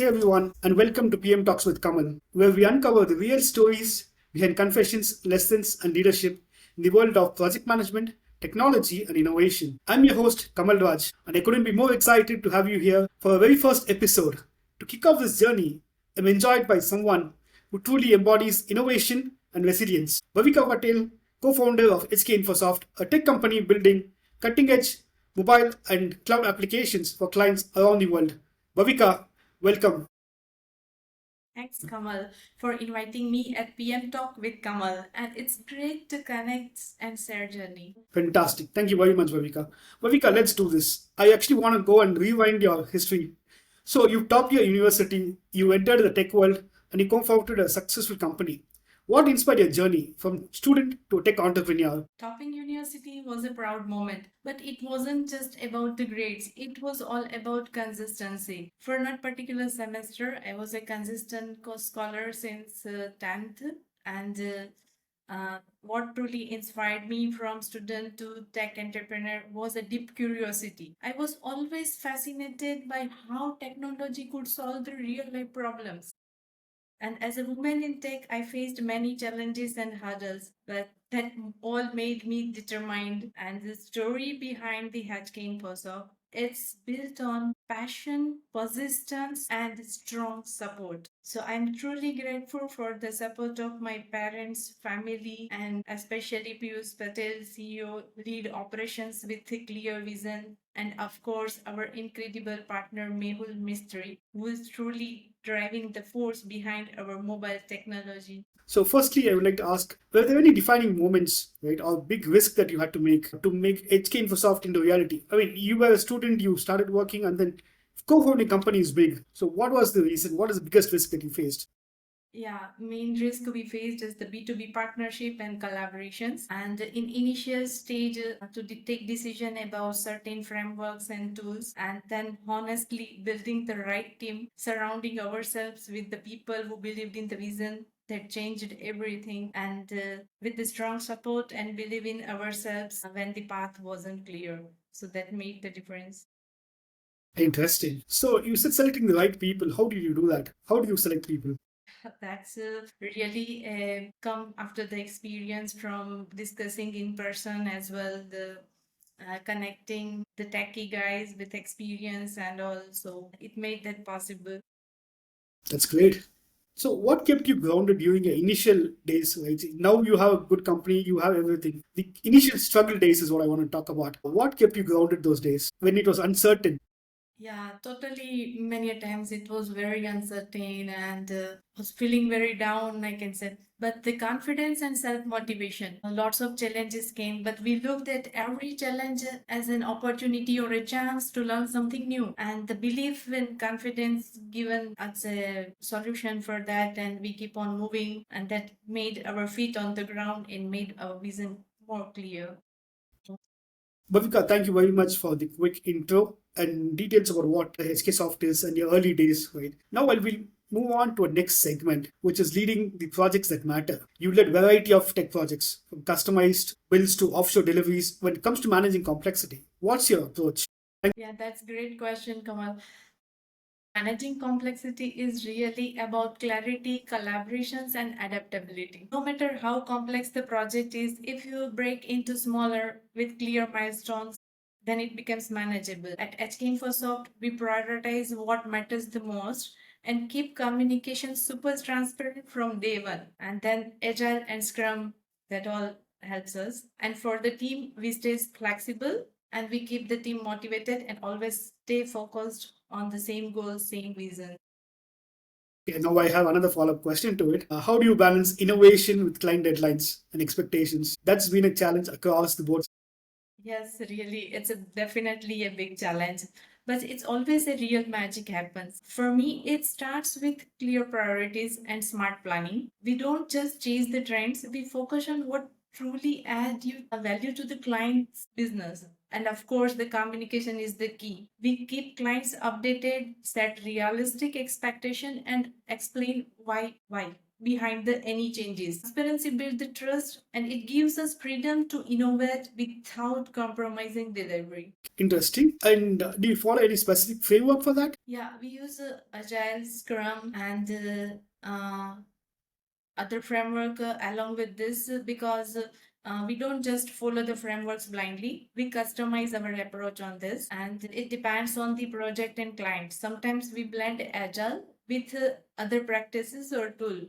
Hey everyone, and welcome to PM Talks with Kamal, where we uncover the real stories behind confessions, lessons, and leadership in the world of project management, technology, and innovation. I'm your host, Kamal Raj, and I couldn't be more excited to have you here for our very first episode. To kick off this journey, I'm enjoyed by someone who truly embodies innovation and resilience. Bhavika Patel, co-founder of HK Infosoft, a tech company building cutting-edge mobile and cloud applications for clients around the world. Bhavika, welcome. Thanks, Kamal, for inviting me at PM Talk with Kamal, and it's great to connect and share journey. Fantastic. Thank you very much, Bhavika. Bhavika, let's do this. I actually want to go and rewind your history. So, you topped your university, you entered the tech world, and you co founded a successful company. What inspired your journey from student to tech entrepreneur? Topping university was a proud moment, but it wasn't just about the grades, it was all about consistency. For not particular semester, I was a consistent scholar since 10th, and what truly inspired me from student to tech entrepreneur was a deep curiosity. I was always fascinated by how technology could solve the real life problems. And as a woman in tech, I faced many challenges and hurdles, but that all made me determined. And the story behind the Hatchkin Poso, it's built on passion, persistence, and strong support. So I'm truly grateful for the support of my parents, family, and especially Piyush Patel, CEO, lead operations with a clear vision, and of course our incredible partner Mehul Mistry, who is truly driving the force behind our mobile technology. So, firstly, I would like to ask, were there any defining moments, right, or big risk that you had to make HK Infosoft into reality? I mean, you were a student, you started working, and then co-founding company is big. So, what was the reason? What is the biggest risk that you faced? Yeah, main risk we faced is the B2B partnership and collaborations. And in initial stage, to take decision about certain frameworks and tools, and then honestly building the right team, surrounding ourselves with the people who believed in the vision that changed everything, and with the strong support and believe in ourselves when the path wasn't clear. So that made the difference. Interesting. So, you said selecting the right people. How did you do that? How do you select people? That's really come after the experience from discussing in person as well, the connecting the techie guys with experience, and also it made that possible. That's great. So, what kept you grounded during your initial days? Right? Now you have a good company, you have everything. The initial struggle days is what I want to talk about. What kept you grounded those days when it was uncertain? Yeah, totally. Many a times it was very uncertain and was feeling very down, I can say. But the confidence and self motivation, lots of challenges came, but we looked at every challenge as an opportunity or a chance to learn something new. And the belief and confidence given us a solution for that, and we keep on moving, and that made our feet on the ground and made our vision more clear. Bhavika, thank you very much for the quick intro and details about what HK Soft is and your early days. Right now, I will move on to a next segment, which is leading the projects that matter. You led variety of tech projects, from customized builds to offshore deliveries. When it comes to managing complexity, what's your approach? Yeah, that's great question, Kamal. Managing complexity is really about clarity, collaborations, and adaptability. No matter how complex the project is, if you break into smaller with clear milestones, then it becomes manageable. At HK Infosoft, we prioritize what matters the most and keep communication super transparent from day one. And then Agile and Scrum, that all helps us. And for the team, we stay flexible and we keep the team motivated and always stay focused on the same goal, same vision. Okay, now I have another follow-up question to it. How do you balance innovation with client deadlines and expectations? That's been a challenge across the board. Yes, really, definitely a big challenge, but it's always a real magic happens. For me, it starts with clear priorities and smart planning. We don't just chase the trends, we focus on what truly add you a value to the client's business. And of course, the communication is the key. We keep clients updated, set realistic expectation, and explain why. behind the any changes. Transparency builds the trust and it gives us freedom to innovate without compromising delivery. Interesting. And do you follow any specific framework for that? Yeah, we use Agile, Scrum, and other framework along with this because we don't just follow the frameworks blindly. We customize our approach on this, and it depends on the project and client. Sometimes we blend agile with other practices or tool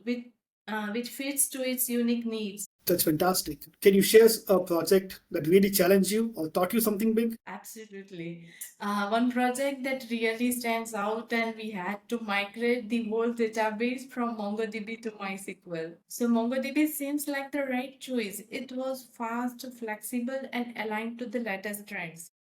which fits to its unique needs. That's fantastic. Can you share a project that really challenged you or taught you something big? Absolutely. One project that really stands out, and we had to migrate the whole database from MongoDB to MySQL. So, MongoDB seems like the right choice. It was fast, flexible, and aligned to the latest trends.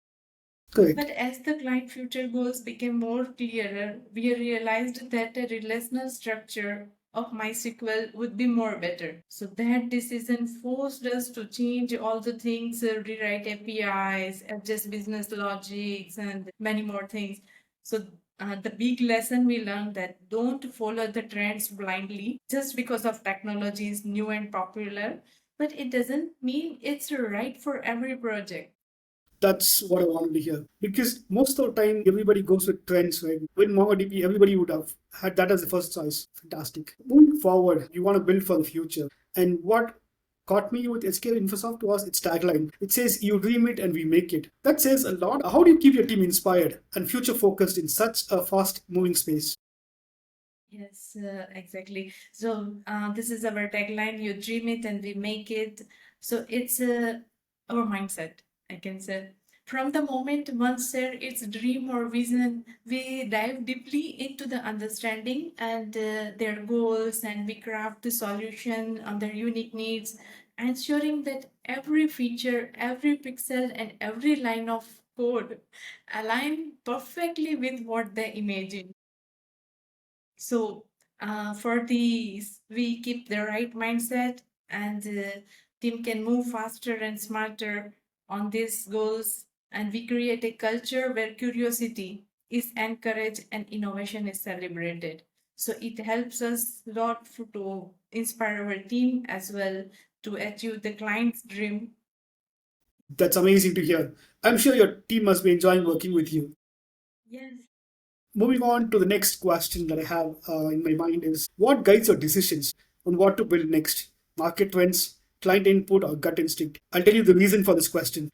Correct. But as the client future goals became more clearer, we realized that a relational structure of MySQL would be more better. So that decision forced us to change all the things, rewrite APIs, adjust business logics, and many more things. So the big lesson we learned that don't follow the trends blindly just because of technology is new and popular, but it doesn't mean it's right for every project. That's what I wanted to hear. Because most of the time, everybody goes with trends, right? With MongoDB, everybody would have had that as the first choice. Fantastic. Moving forward, you want to build for the future. And what caught me with SQL Infosoft was its tagline. It says, "You dream it and we make it." That says a lot. How do you keep your team inspired and future focused in such a fast moving space? Yes, exactly. So this is our tagline: "You dream it and we make it." So it's our mindset, I can say. From the moment one shared its dream or vision, we dive deeply into the understanding and their goals, and we craft the solution on their unique needs, ensuring that every feature, every pixel, and every line of code align perfectly with what they imagine. So, for these, we keep the right mindset, and team can move faster and smarter on these goals. And we create a culture where curiosity is encouraged and innovation is celebrated. So it helps us a lot to inspire our team as well to achieve the client's dream. That's amazing to hear. I'm sure your team must be enjoying working with you. Yes. Moving on to the next question that I have in my mind is what guides your decisions on what to build next? Market trends, client input, or gut instinct? I'll tell you the reason for this question.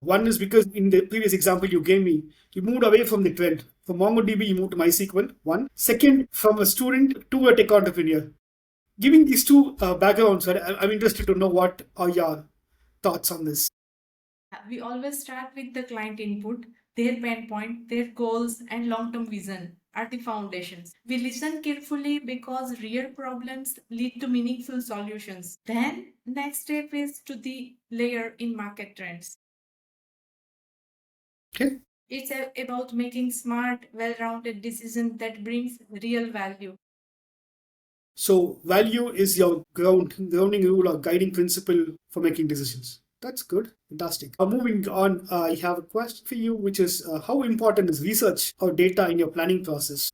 One is because in the previous example you gave me, you moved away from the trend. From MongoDB, you moved to MySQL. One. Second, from a student to a tech entrepreneur. Giving these two backgrounds, I'm interested to know what are your thoughts on this. We always start with the client input, their pain point, their goals, and long term vision are the foundations. We listen carefully because real problems lead to meaningful solutions. Then, next step is to the layer in market trends. Okay. It's about making smart, well rounded decisions that brings real value. So value is your grounding rule or guiding principle for making decisions. That's good. Fantastic. Moving on, I have a question for you, which is how important is research or data in your planning process?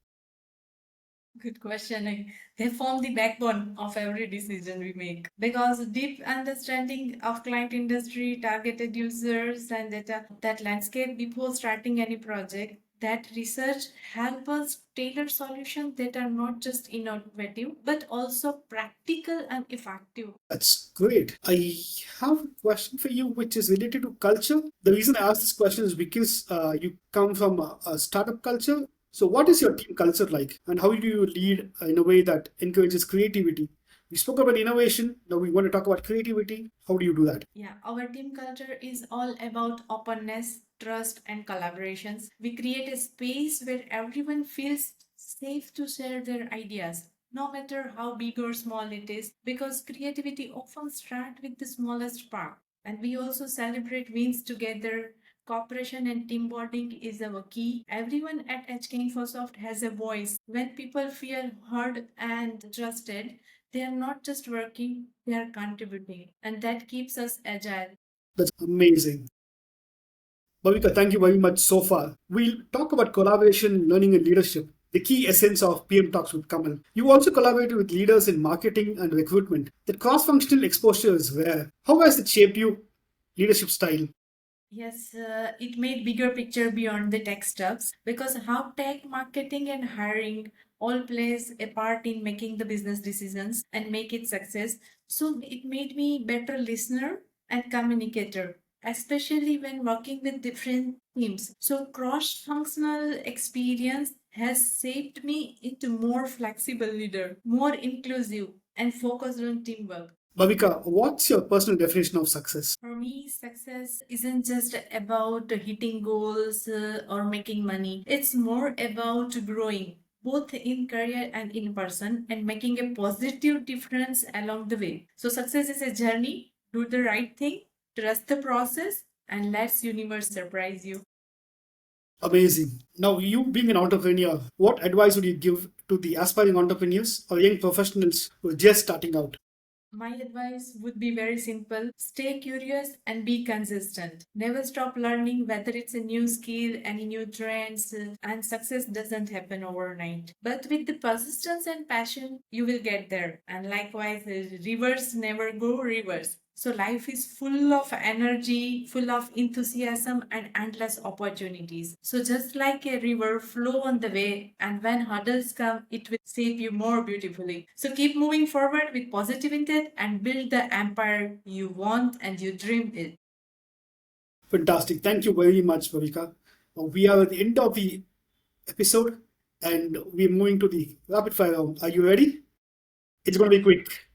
Good question. They form the backbone of every decision we make because deep understanding of client industry, targeted users, and data, that landscape before starting any project. That research help us tailor solutions that are not just innovative but also practical and effective. That's great. I have a question for you, which is related to culture. The reason I ask this question is because you come from a startup culture. So, what is your team culture like, and how do you lead in a way that encourages creativity? We spoke about innovation. Now we want to talk about creativity. How do you do that? Yeah, our team culture is all about openness, trust, and collaborations. We create a space where everyone feels safe to share their ideas, no matter how big or small it is, because creativity often starts with the smallest part. And we also celebrate wins together. Cooperation and team bonding is our key. Everyone at HK Infosoft has a voice. When people feel heard and trusted, they are not just working, they are contributing. And that keeps us agile. That's amazing. Bhavika, thank you very much so far. We'll talk about collaboration, learning, and leadership. the key essence of PM Talks with Kamal. You also collaborated with leaders in marketing and recruitment. That cross-functional exposure is rare. How has it shaped your leadership style? Yes, it made bigger picture beyond the tech stuffs because how tech, marketing, and hiring all plays a part in making the business decisions and make it success. So it made me better listener and communicator, especially when working with different teams. So cross-functional experience has shaped me into more flexible leader, more inclusive, and focused on teamwork. Bhavika, what's your personal definition of success? For me, success isn't just about hitting goals or making money. It's more about growing, both in career and in person, and making a positive difference along the way. So, success is a journey. Do the right thing, trust the process, and let universe surprise you. Amazing. Now, you being an entrepreneur, what advice would you give to the aspiring entrepreneurs or young professionals who are just starting out? My advice would be very simple. Stay curious and be consistent. Never stop learning whether it's a new skill, any new trends, and success doesn't happen overnight. But with the persistence and passion, you will get there. And likewise, rivers never go reverse. So life is full of energy, full of enthusiasm and endless opportunities. So just like a river, flow on the way, and when hurdles come, it will shape you more beautifully. So keep moving forward with positive intent and build the empire you want and you dream it. Fantastic. Thank you very much, Bhavika. We are at the end of the episode and we're moving to the rapid fire round. Are you ready? It's going to be quick.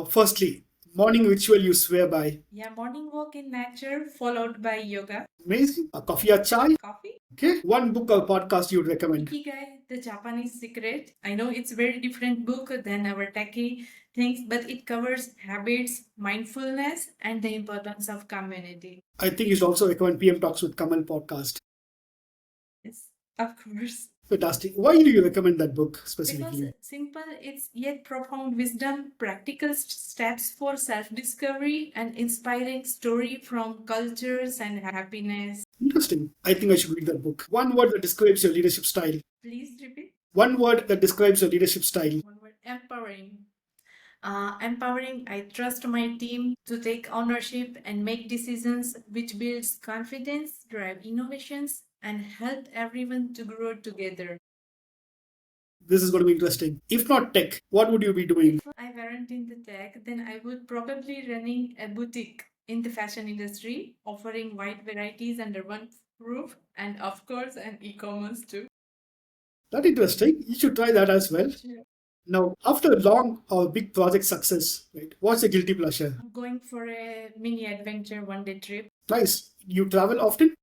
Firstly, morning ritual you swear by. Yeah, morning walk in nature followed by yoga. Amazing. A coffee or chai? Coffee. Okay. One book or podcast you would recommend. Ikigai, the Japanese secret. I know it's a very different book than our techie things, but it covers habits, mindfulness, and the importance of community. I think you should also recommend PM Talks with Kamal podcast. Yes, of course. Fantastic. Why do you recommend that book Because specifically? simple, it's yet profound wisdom, practical steps for self-discovery, and inspiring story from cultures and happiness. Interesting. I think I should read that book. One word that describes your leadership style. Please repeat. One word that describes your leadership style. One word, empowering. Empowering, I trust my team to take ownership and make decisions which builds confidence, drive innovations, and help everyone to grow together. This is going to be interesting. If not tech, what would you be doing? If I weren't in the tech, then I would probably running a boutique in the fashion industry, offering wide varieties under one roof, and of course, an e-commerce too. That interesting. You should try that as well. Sure. Now, after a long or big project success, right? What's a guilty pleasure? I'm going for a mini adventure one day trip. Nice. You travel often?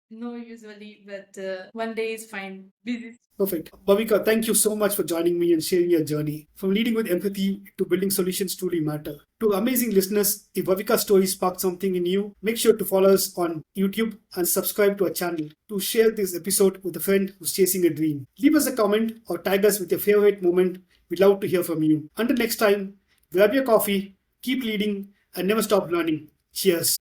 No, usually, but one day is fine. Busy. Perfect. Bhavika, thank you so much for joining me and sharing your journey. From leading with empathy to building solutions truly matter. To amazing listeners, if Bhavika's story sparked something in you, make sure to follow us on YouTube and subscribe to our channel. To share this episode with a friend who's chasing a dream. Leave us a comment or tag us with your favorite moment. We'd love to hear from you. Until next time, grab your coffee, keep leading, and never stop learning. Cheers.